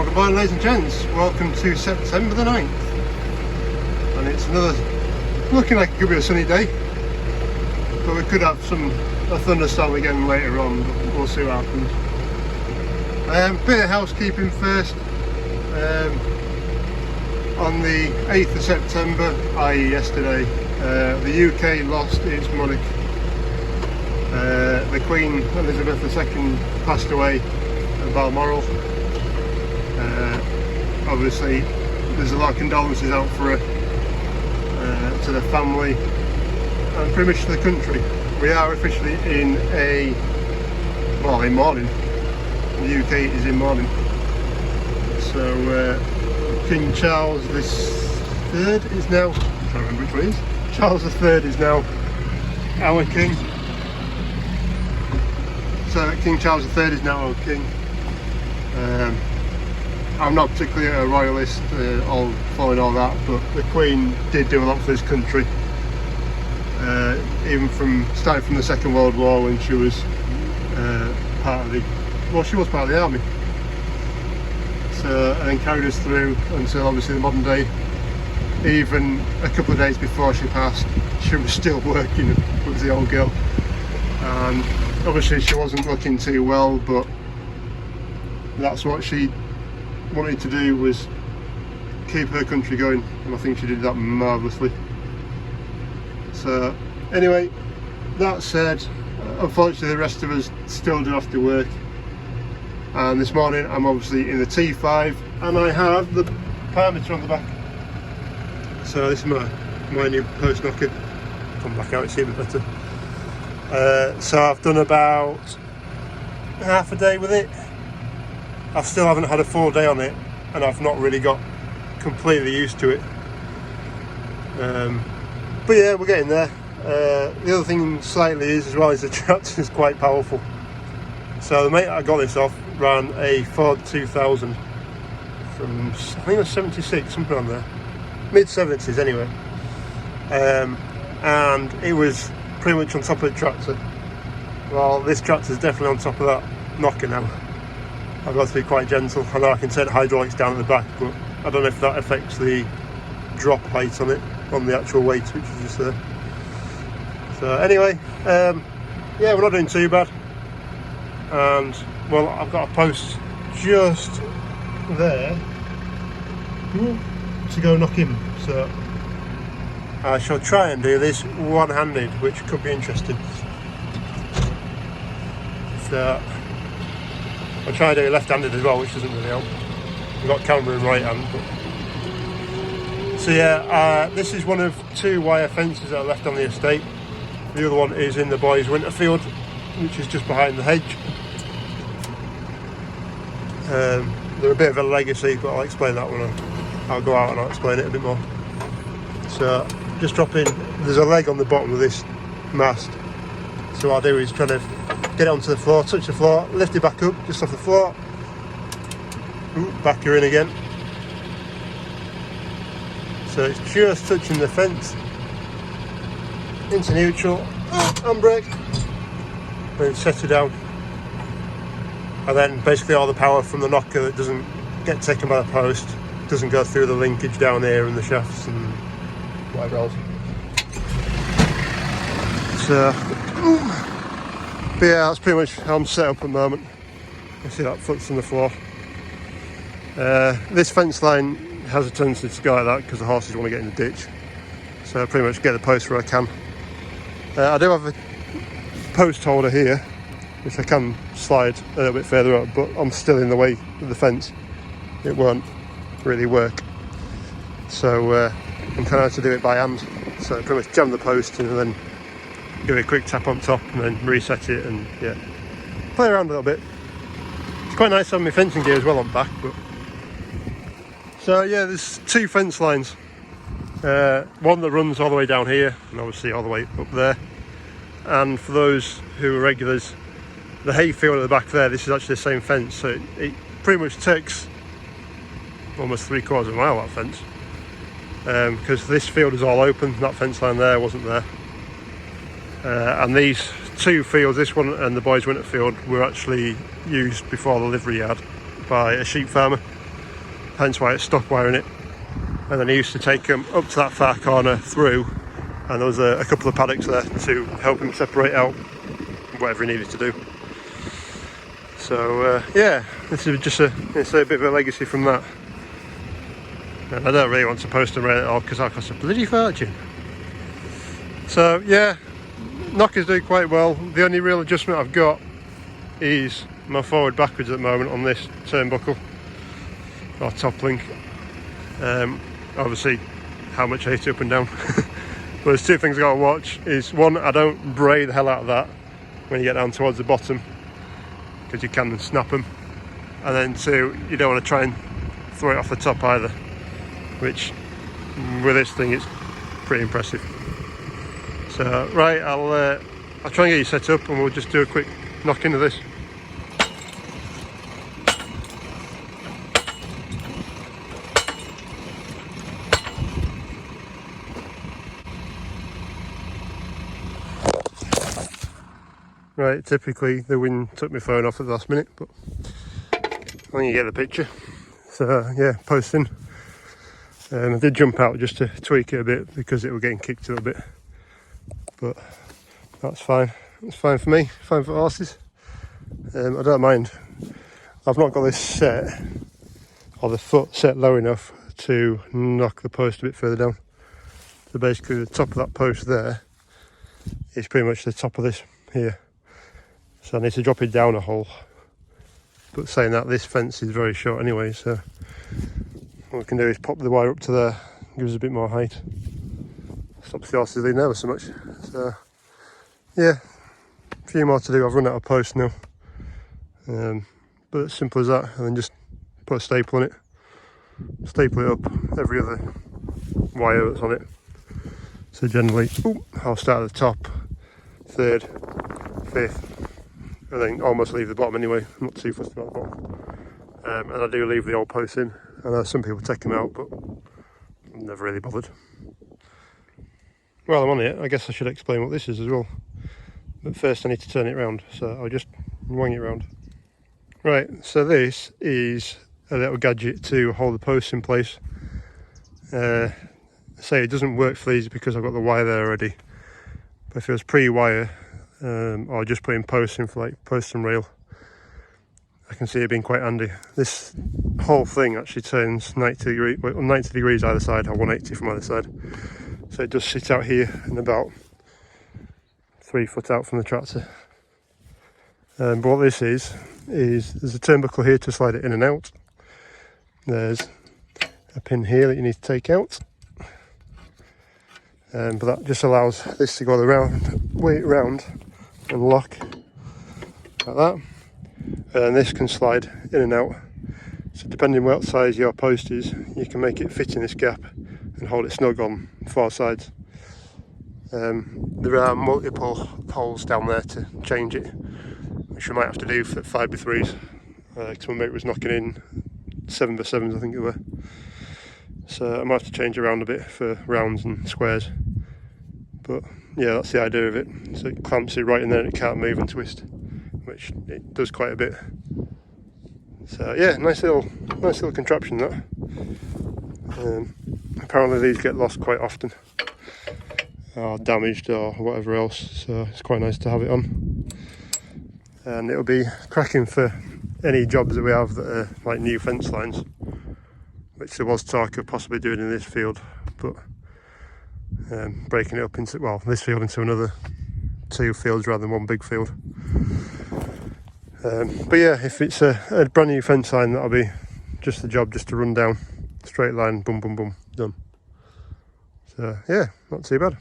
Good morning, ladies and gents. Welcome to September the 9th. And it's looking like it could be a sunny day. But we could have a thunderstorm again later on, but we'll see what happens. Bit of housekeeping first. On the 8th of September, i.e. yesterday, the UK lost its monarch. The Queen Elizabeth II passed away at Balmoral. Obviously there's a lot of condolences out for her, to the family and pretty much to the country. We are officially in mourning. The UK is in mourning. So King Charles III is now, I can't remember which one it is. Charles III is now our king. So King Charles III is now our king. I'm not particularly a royalist or following all that, but the Queen did do a lot for this country. Even starting from the Second World War, when she was she was part of the army. So, and then carried us through until obviously the modern day. Even a couple of days before she passed, she was still working with the old girl. And obviously she wasn't looking too well, but that's what she wanted to do, was keep her country going, and I think she did that marvellously. So anyway, that said, unfortunately the rest of us still do have to work, and this morning I'm obviously in the T5 and I have the Parmiter on the back. So this is my new post knocker. Come back out, it's a bit better. So I've done about half a day with it. I still haven't had a full day on it, and I've not really got completely used to it. But yeah, we're getting there. The other thing slightly is as well is the tractor is quite powerful. So the mate I got this off ran a Ford 2000 from, I think it was 76, something on there, mid-70s anyway. And it was pretty much on top of the tractor. Well, this tractor is definitely on top of that knocker now. I've got to be quite gentle. I know I can set hydraulics down at the back, but I don't know if that affects the drop height on it, on the actual weight, which is just there. So anyway, yeah, we're not doing too bad. And well, I've got a post just there to go knock him. So I shall try and do this one-handed, which could be interesting. So I'll try and do it left-handed as well, which doesn't really help. I've got camera in right hand. But... So yeah, this is one of two wire fences that are left on the estate. The other one is in the boys' winter field, which is just behind the hedge. They're a bit of a legacy, but I'll explain that when I'll go out and I'll explain it a bit more. So just drop in, there's a leg on the bottom of this mast. So what I'll do is try to get it onto the floor, touch the floor, lift it back up just off the floor. Ooh, back her in again. So it's just touching the fence. Into neutral, handbrake, and set her down. And then basically all the power from the knocker that doesn't get taken by the post doesn't go through the linkage down here and the shafts and whatever else. So, but yeah, that's pretty much how I'm set up at the moment. You see that foot's on the floor. This fence line has a tendency to go like that because the horses want to get in the ditch. So I pretty much get the post where I can. I do have a post holder here, which I can slide a little bit further up, but I'm still in the way of the fence. It won't really work. So I'm kind of have to do it by hand. So I pretty much jam the post and then give it a quick tap on top and then reset it and yeah, play around a little bit. It's quite nice having my fencing gear as well on back. But so yeah, there's two fence lines. One that runs all the way down here and obviously all the way up there. And for those who are regulars, the hay field at the back there, this is actually the same fence. So it pretty much takes almost 3/4 of a mile, that fence. Because this field is all open, that fence line there wasn't there. And these two fields, this one and the boys' winter field, were actually used before the livery yard by a sheep farmer. hence why it's stuck wiring it. And then he used to take him up to that far corner through, and there was a couple of paddocks there to help him separate out whatever he needed to do. So yeah, this is just it's a bit of a legacy from that. And I don't really want to post them around at all because that costs a bloody fortune. So yeah, knocker's doing quite well. The only real adjustment I've got is my forward backwards at the moment on this turnbuckle or top link. Obviously how much I hit it up and down. But there's two things I gotta watch. Is one, I don't bray the hell out of that when you get down towards the bottom, because you can snap them. And then two, you don't want to try and throw it off the top either, which with this thing it's pretty impressive. So right, I'll try and get you set up and we'll just do a quick knock into this. Right, typically the wind took my phone off at the last minute, but I think you get the picture. So yeah, posting. I did jump out just to tweak it a bit because it was getting kicked a little bit, but that's fine. It's fine for me, fine for horses. I don't mind. I've not got this set, or the foot set low enough to knock the post a bit further down. So basically the top of that post there is pretty much the top of this here. So I need to drop it down a hole. But saying that, this fence is very short anyway, so what we can do is pop the wire up to there, gives us a bit more height. Stops the horses leaning over so much. So yeah, a few more to do. I've run out of posts now. But it's simple as that, and then just put a staple on it. Staple it up every other wire that's on it. So generally, I'll start at the top, third, fifth, and then almost leave the bottom anyway. I'm not too fussed about the bottom. And I do leave the old posts in. I know some people take them out, but I'm never really bothered. While I'm on it, I guess I should explain what this is as well. But first I need to turn it round, so I'll just wang it round. Right, so this is a little gadget to hold the posts in place. Say it doesn't work for these because I've got the wire there already. But if it was pre-wire, or just putting posts in for like post and rail, I can see it being quite handy. This whole thing actually turns 90 degrees either side, or 180 from either side. So it does sit out here and about 3 foot out from the tractor. But what this is there's a turnbuckle here to slide it in and out. There's a pin here that you need to take out. But that just allows this to go around, weight around and lock like that. And this can slide in and out. So depending what size your post is, you can make it fit in this gap and hold it snug on 4 sides. There are multiple holes down there to change it, which we might have to do for 5x3s. Because my mate was knocking in 7x7s, I think it were. So I might have to change around a bit for rounds and squares. But yeah, that's the idea of it. So it clamps it right in there and it can't move and twist, which it does quite a bit. So yeah, nice little contraption that. Apparently these get lost quite often, or damaged or whatever else, so it's quite nice to have it on. And it'll be cracking for any jobs that we have that are like new fence lines, which there was talk of possibly doing in this field, but breaking it up into, well, this field into another 2 fields rather than one big field. But yeah, if it's a brand new fence line, that'll be just the job, just to run down, straight line, boom, boom, boom, done. So yeah, not too bad.